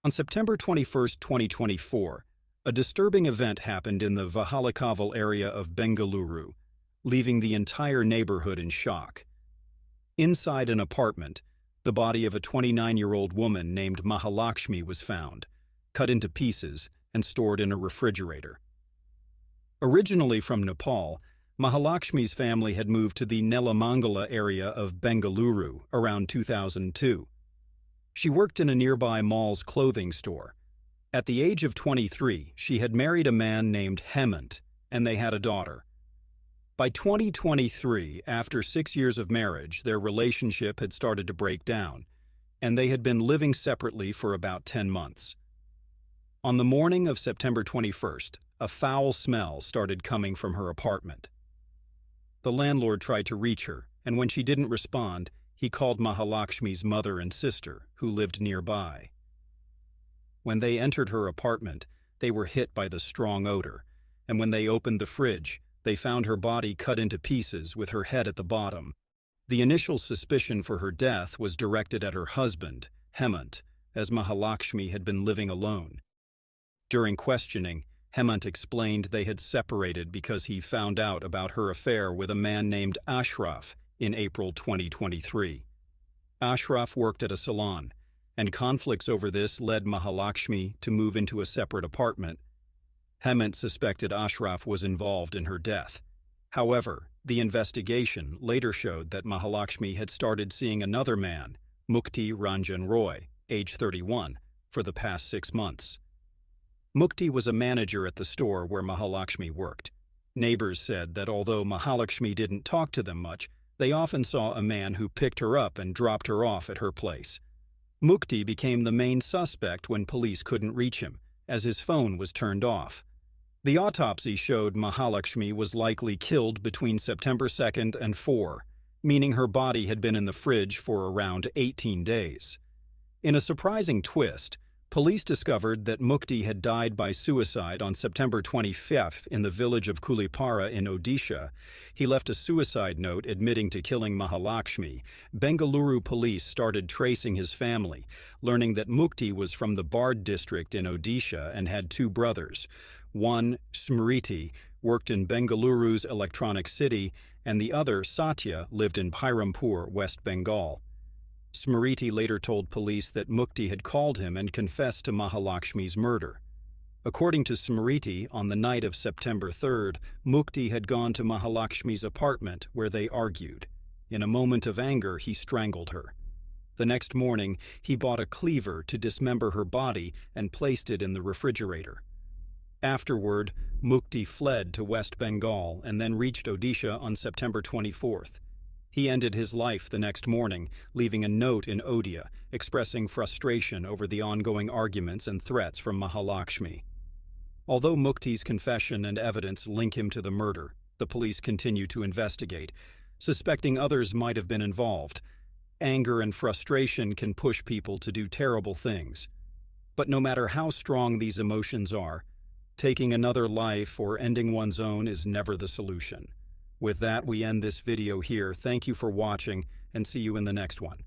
On September 21, 2024, a disturbing event happened in the Mahalaxmi area of Bengaluru, leaving the entire neighborhood in shock. Inside an apartment, the body of a 29-year-old woman named Mahalaxmi was found, cut into pieces and stored in a refrigerator. Originally from Nepal, Mahalaxmi's family had moved to the Nelamangala area of Bengaluru around 2002. She worked in a nearby mall's clothing store. At the age of 23, she had married a man named Hemant, and they had a daughter. By 2023, after 6 years of marriage, their relationship had started to break down, and they had been living separately for about 10 months. On the morning of September 21st, a foul smell started coming from her apartment. The landlord tried to reach her, and when she didn't respond, he called Mahalaxmi's mother and sister, who lived nearby. When they entered her apartment, they were hit by the strong odor, and when they opened the fridge, they found her body cut into pieces with her head at the bottom. The initial suspicion for her death was directed at her husband, Hemant, as Mahalaxmi had been living alone. During questioning, Hemant explained they had separated because he found out about her affair with a man named Ashraf in April 2023. Ashraf worked at a salon, and conflicts over this led Mahalaxmi to move into a separate apartment. Hemant suspected Ashraf was involved in her death. However, the investigation later showed that Mahalaxmi had started seeing another man, Mukti Ranjan Roy, age 31, for the past 6 months. Mukti was a manager at the store where Mahalaxmi worked. Neighbors said that although Mahalaxmi didn't talk to them much, they often saw a man who picked her up and dropped her off at her place. Mukti became the main suspect when police couldn't reach him, as his phone was turned off. The autopsy showed Mahalaxmi was likely killed between September 2nd and 4, meaning her body had been in the fridge for around 18 days. In a surprising twist, police discovered that Mukti had died by suicide on September 25th in the village of Kulipara in Odisha. He left a suicide note admitting to killing Mahalaxmi. Bengaluru police started tracing his family, learning that Mukti was from the Bard district in Odisha and had 2 brothers. One, Smriti, worked in Bengaluru's Electronic City, and the other, Satya, lived in Pirampur, West Bengal. Smriti later told police that Mukti had called him and confessed to Mahalaxmi's murder. According to Smriti, on the night of September 3rd, Mukti had gone to Mahalaxmi's apartment where they argued. In a moment of anger, he strangled her. The next morning, he bought a cleaver to dismember her body and placed it in the refrigerator. Afterward, Mukti fled to West Bengal and then reached Odisha on September 24th. He ended his life the next morning, leaving a note in Odia expressing frustration over the ongoing arguments and threats from Mahalaxmi. Although Mukti's confession and evidence link him to the murder, the police continue to investigate, suspecting others might have been involved. Anger and frustration can push people to do terrible things. But no matter how strong these emotions are, taking another life or ending one's own is never the solution. With that, we end this video here. Thank you for watching, and see you in the next one.